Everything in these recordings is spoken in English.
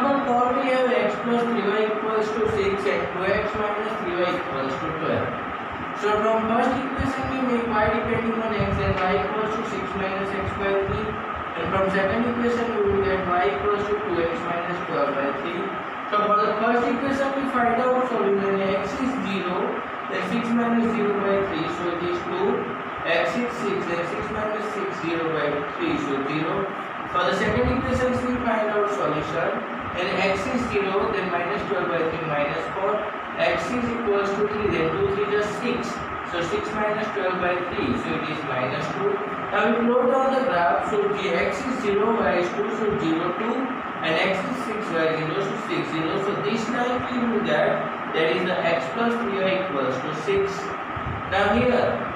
example 4 we have x plus 3y equals to 6 and 2x minus 3y equals to 12. So from first equation we make y depending on x and y equals to 6 minus x by 3, and from second equation we will get y equals to 2x minus 12 by 3. So for the first equation we find out solution. X is 0, then 6 minus 0 by 3, so it is 2. X is 6, then 6 minus 6, 0 by 3, so 0. For the second equation we find out solution, and x is 0, then minus 12 by 3 minus 4. X is equals to 3, then 2 3 is 6, so 6 minus 12 by 3, so it is minus 2. Now we plot down the graph, so x is 0, y is 2, so 0 2, and x is 6, y 0, so 6 0. So this line we will get, that is the x plus 3y equals to 6. Now here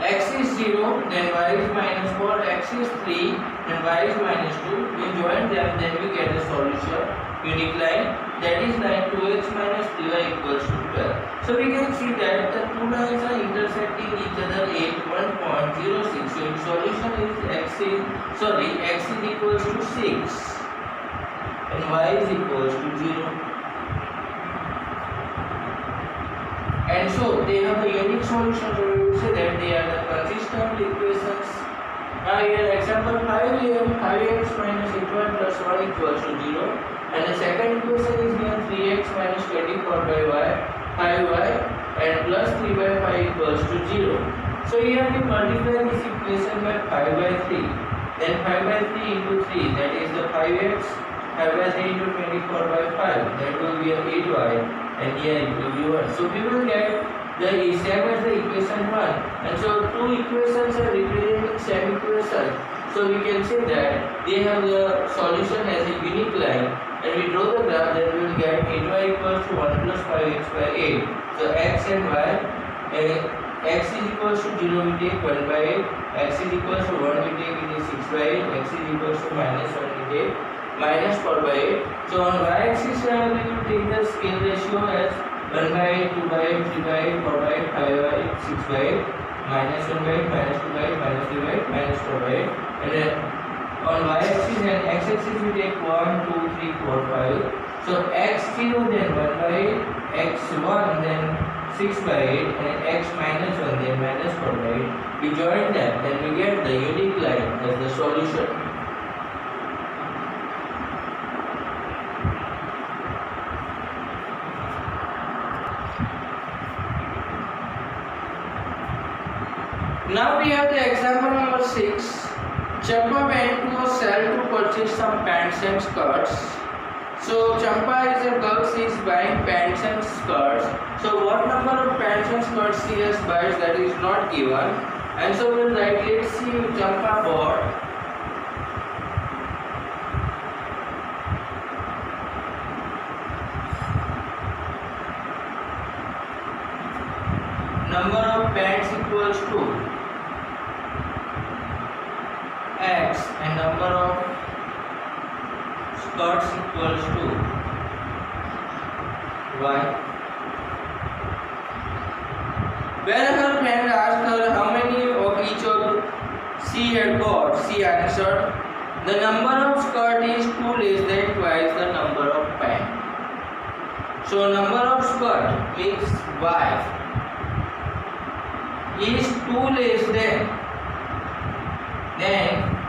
x is 0, then y is minus 4, x is 3, and y is minus 2. We join them, then we get the solution, unique line, that is line 2x minus 3y equals to 12. So we can see that the two lines are intersecting each other at 1.06. So its solution is x is equals to 6 and y is equals to 0. And so they have a unique solution, so we will say that they are the consistent equations. Now here example 5 we have 5x minus hy plus 1 equals to 0, and the second equation is given 3x minus 24 by y, 5y and plus 3 by 5 equals to 0. So here we multiply this equation by 5 by 3, then 5 by 3 into 3, that is the 5x, 5 by 3 into 24 by 5, that will be a 8y, and here it will be 1. So we will get the same as the equation 1, and so two equations are representing same equation. So we can say that they have the solution as a unique line, and we draw the graph, then we will get 8y equals to 1 plus 5x by 8. So x and y, x is equals to 0 we take 1 by 8, x is equals to 1 we take it is 6 by 8, x is equals to minus 1 we take minus 4 by 8. So on y axis we will take the scale ratio as 1 by 8, 2 by 8, 3 by 8, 4 by 8, 5 by 8, 6 by 8, minus 1 by 8, minus 2 by 8, minus 3 by 8, minus 4 by 8. And then on y axis and x axis we take 1, 2, 3, 4, 5. So x0 then 1 by 8, x1 then 6 by 8, and x minus 1 then minus 4 by 8. We join them, then we get the unique line as the solution. Now we have the example number 6. Champa went to a sale to purchase some pants and skirts. So Champa is a girl, she is buying pants and skirts. So what number of pants and skirts she has buys, that is not given. And so we'll write, let's see, Champa bought number of pants equals to x and number of skirts equals to y. When her friend asked her how many of each of she had bought, she answered, the number of skirt is 2 less than twice the number of pant. So number of skirt means y is 2 less than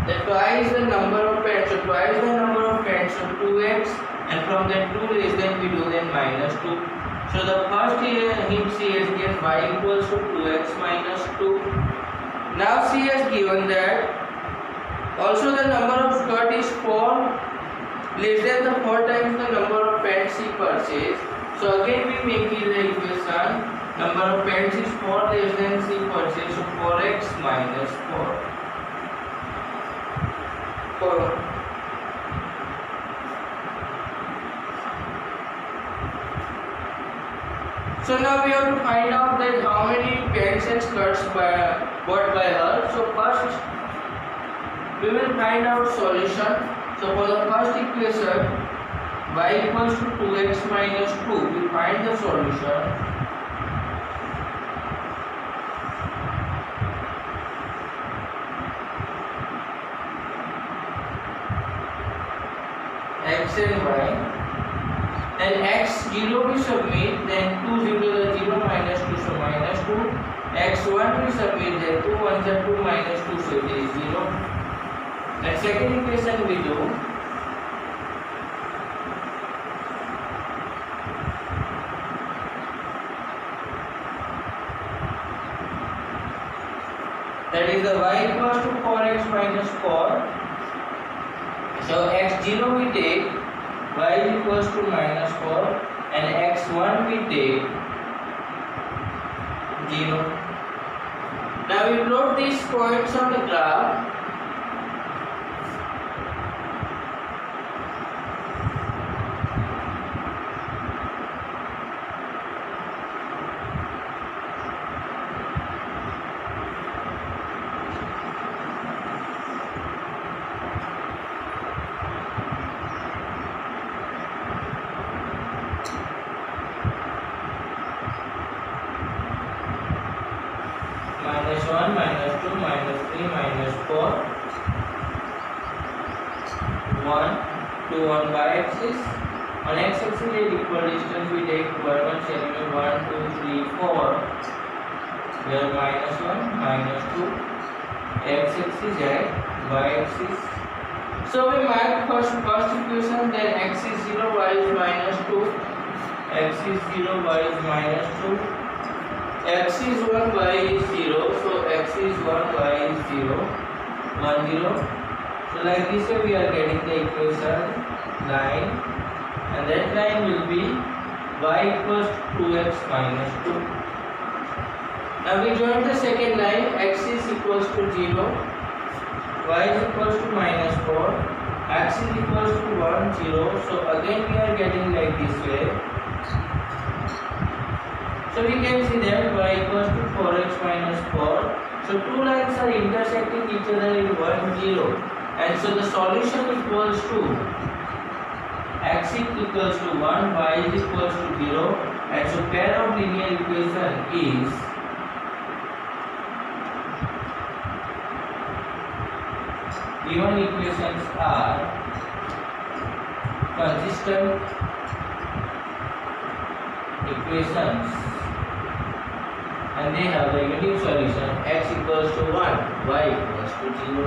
the twice the number of pants. So twice the number of pants, so 2x, and from that 2 less than we do then minus 2. So the first hint she has given y equals to 2x minus 2. Now she has given that also the number of skirt is 4 less than the 4 times the number of pants she purchased. So again we make it the equation, number of pants is 4 less than she purchased, so 4x minus 4. So now we have to find out that how many pants and skirts bought by her. So first we will find out solution. So for the first equation, y equals to 2x minus 2, we find the solution. x and y. Then x 0 we submit, then 2 0 the 0 minus 2, so minus 2. X 1 we submit, then 2 1 the 2 minus 2, so it is 0. Then second equation we do. That is the y equals to 4x minus 4. So x0 we take, y is equals to minus 4, and x1 we take 0. Now we plot these points on the graph. Minus 1, minus 2, minus 3, minus 4. 1, 2 on y-axis. On x-axis at equal distance we take 1 centimeter, 1, 2, 3, 4. Where minus 1, minus 2. X-axis and y-axis. So we mark first equation, then x is 0, y is minus 2. X is 0, y is minus 2. X is 1, y is 0, so x is 1, y is 0, 1, 0. So like this way we are getting the equation line, and that line will be y equals to 2x minus 2. Now we join the second line, x is equals to 0, y is equals to minus 4, x is equals to 1, 0. So again we are getting like this way. So we can see that y equals to 4x minus 4. So two lines are intersecting each other in 1, 0. And so the solution equals to x equals to 1, y is equals to 0. And so pair of linear equation is given equations are consistent equations, and they have the unique solution x equals to 1, y equals to 0.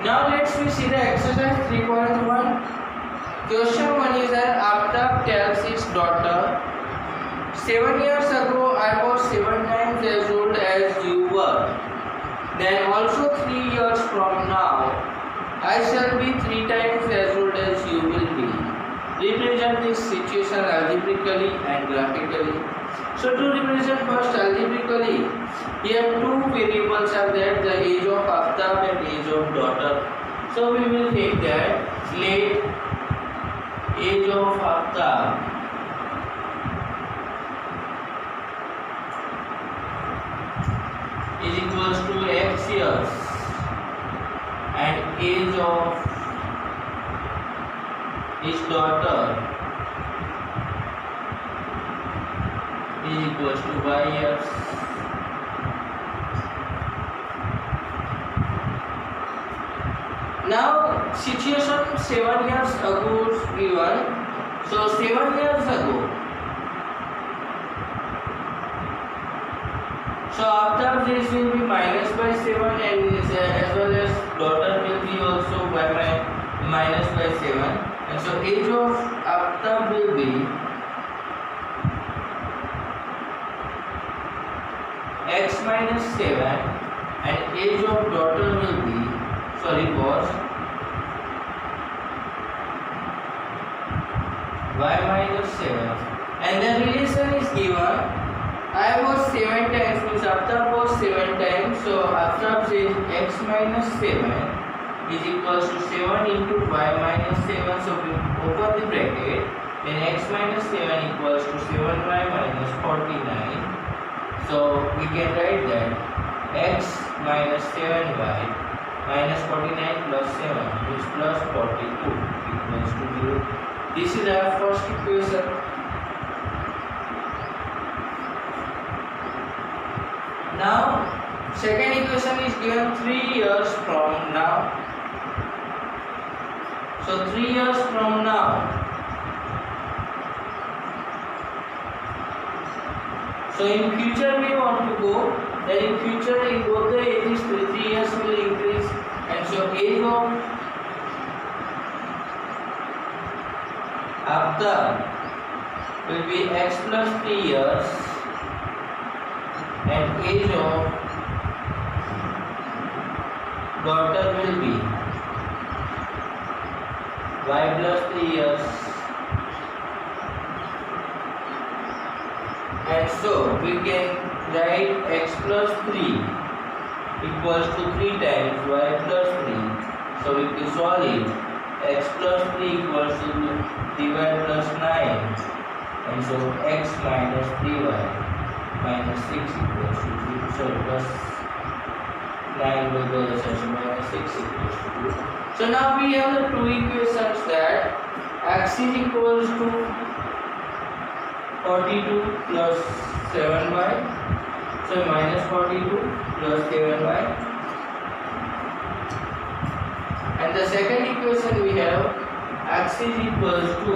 Now let's see the exercise 3.1. Question 1 is that Aftab tells his daughter, 7 years ago I was 7 times as old as you were. Then also 3 years from now, I shall be 3 times as old as you will be. Represent this situation algebraically and graphically. So to represent first algebraically, here two variables are there, the age of Aftab and age of daughter. So we will take that, let age of Aftab is equals to x years, and age of his daughter is equals to y years. Now situation 7 years ago is given. So 7 years ago, so after this will be minus by 7, and as well as daughter will be also by minus by 7, and so age of Aftab will be x minus 7, and age of daughter will be, was y minus 7, and the relation is given. I was 7 times, means Aftab was 7 times, so Aftab says x minus 7 is equals to 7 into y minus 7, so we open the bracket, then x minus 7 equals to 7y minus 49, so we can write that x minus 7y minus 49 plus 7 is plus 42 equals to 0. This is our first equation. Second equation is given 3 years from now. So 3 years from now, so in future we want to go, that in future in both the ages 3 years will increase, and so age of after will be x plus 3 years, and age of daughter will be y plus 3 years. And so we can write x plus 3 equals to 3 times y plus 3. So if we solve it, x plus 3 equals to 3y plus 9, and so x minus 3y minus 6 equals to 3. So plus 9 will go the side, minus 6 equals to 2. So now we have the two equations that x is equals to 42 plus 7y, so minus 42 plus 7y, and the second equation we have x is equals to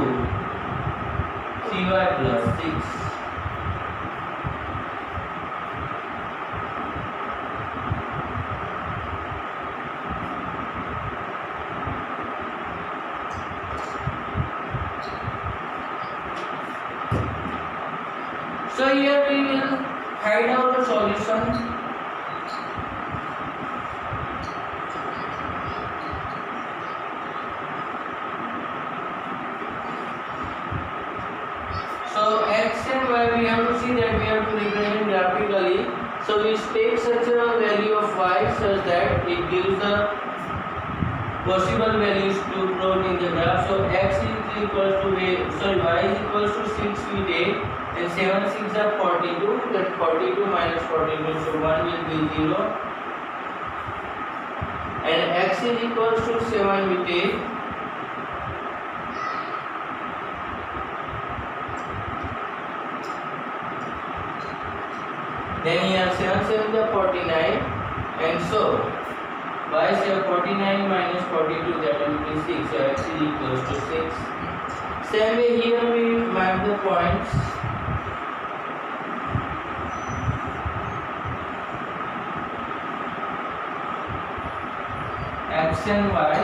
3y plus 6. So here we will write out the solution. So x and y we have to see that we have to represent graphically. So we take such a value of y such that it gives the possible values to plot in the graph. So x is equals to y is equals to 6 we take. And 7 6 are 42, that 42 minus 42, so 1 will be 0. And x is equals to 7 we take. Then here 7 7 are 49, and so y is 49 minus 42, that will be 6, so x is equals to 6. Same way here we mark the points. X and y.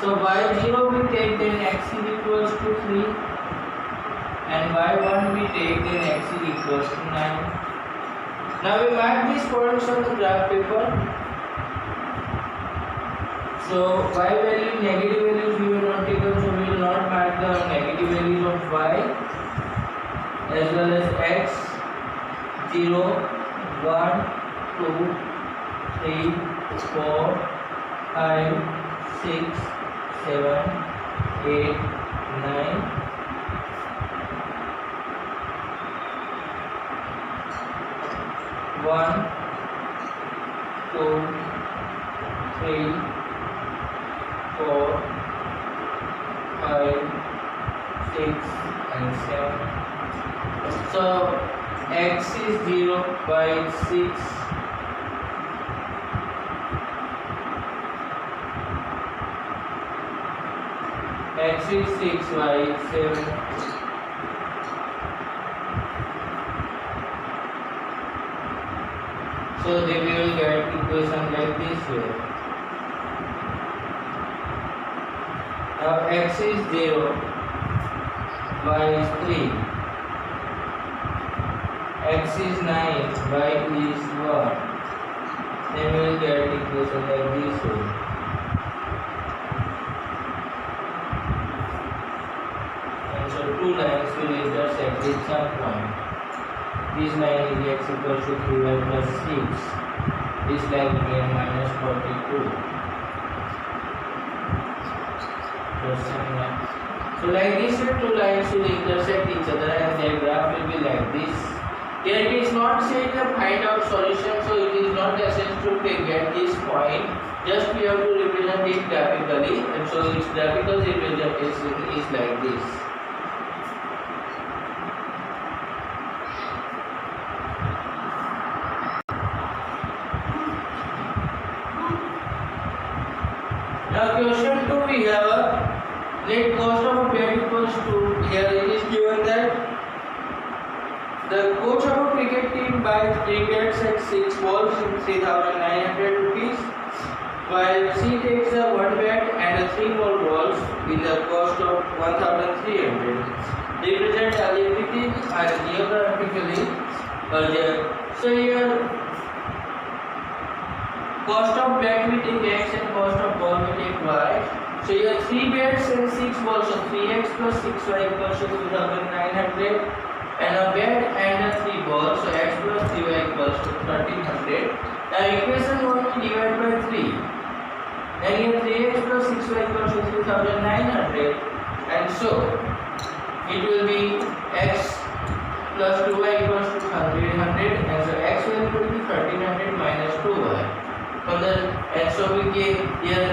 So y0 we take, then x is equals to 3, and y1 we take, then x is equals to 9. Now we mark these points on the graph paper. So y value, negative values we will not take up, so we will not mark the negative values of y as well as x. 0 1 2 3 4 5 6 7 8 9. 1 2 3 4 5 6 and 7. So x is 0 by 6. X is 6 by 7. So they will get equation like this way. Now x is 0, y is 3, x is 9, y is 1. Then we will get equation like this way. And so two lines will intersect at some point. This line is x equals to 3y plus 6. This line again minus 42. So like this way, two lines will intersect each other and their graph will be like this. Here it is not saying to find out solution, so it is not essential to get this point. Just we have to represent it graphically, and so its graphical representation is like this. That cost of a bat equals to, here it is given that the coach of a cricket team buys 3 bats and 6 balls in 3,900 rupees, while she takes a 1 bat and a 3 more balls in the cost of 1,300. Represent algebraically and geographically. So here cost of bat we take x and cost of ball we take y. So here 3 bats and 6 balls, so 3x plus 6y equals to 2,900, and a bat and a 3 balls, so x plus 3y equals to 1,300. Now equation 1 we divide by 3, and here 3x plus 6y equals to 3,900, and so it will be x plus 2y equals to 100, and so x will be 1,300 minus 2y. And so we get here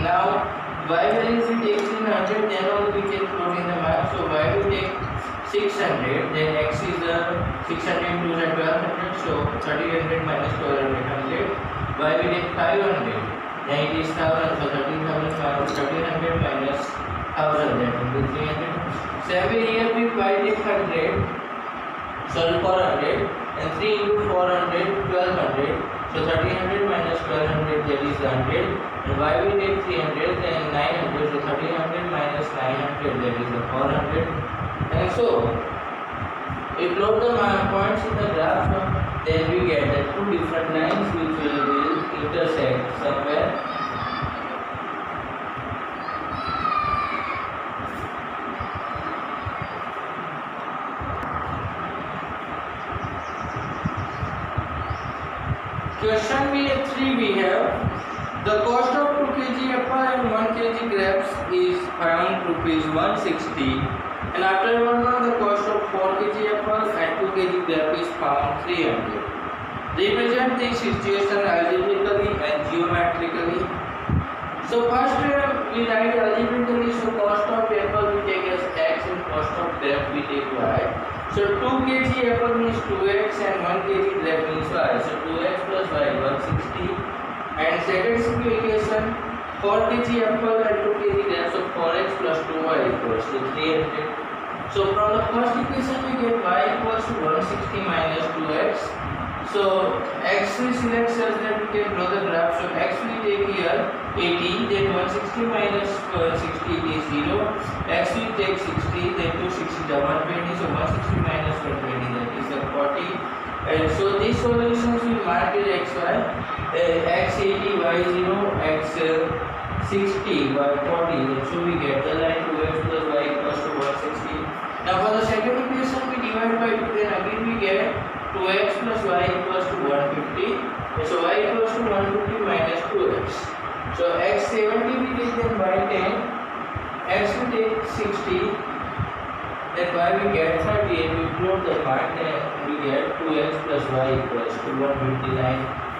now y values we take in 100, then only we can plot in the map. So y we take 600, then x is 600 into 1200, so 1,300 minus 1,200. Y we take 500, then it is 1,000, so 13,000 minus 1,300 minus 1,000, that will be 300. Same here we y take 100, sorry 400, and 3 into 400, 1,200. So 1,300 minus 1,200, that is 100, and y we take 300, then 900, so 1,300 minus 900, that is 400, and so we plot the points in the graph, then we get the two different lines which will intersect somewhere. Question 3 we have, the cost of 2 kg apple and 1 kg grapes is around rupees 160, and after 1 month the cost of 4 kg apple and 2 kg grape is found 300. Represent this situation algebraically and geometrically. So first we write algebraically, so cost of apple we take as x and cost of grape we take y. So 2 kg apple means 2x and 1 kg grape means y. So 2x plus y 160. And second equation, 4 kg apple and 2 kg grape, so 4x plus 2y equals to 300. So from the first equation we get y equals to 160 minus 2x. So x we select such that we can draw the graph. So x we take here 80, then 160 minus 60 is 0. X we take 60, then 260 is 120. So 160 minus 120, that is 40. And so these solutions we mark as xy, x 80, y 0, x 60, y 40. So we get the line 2x plus y equals to 160. Now for the second equation we divide by 2, then again we get 2x plus y equals to 150. So y equals to 150 minus 2x. So x 70 we take, then y 10, x we take 60, then y we get 30, and we plot the part, then we get 2x plus y equals to 159.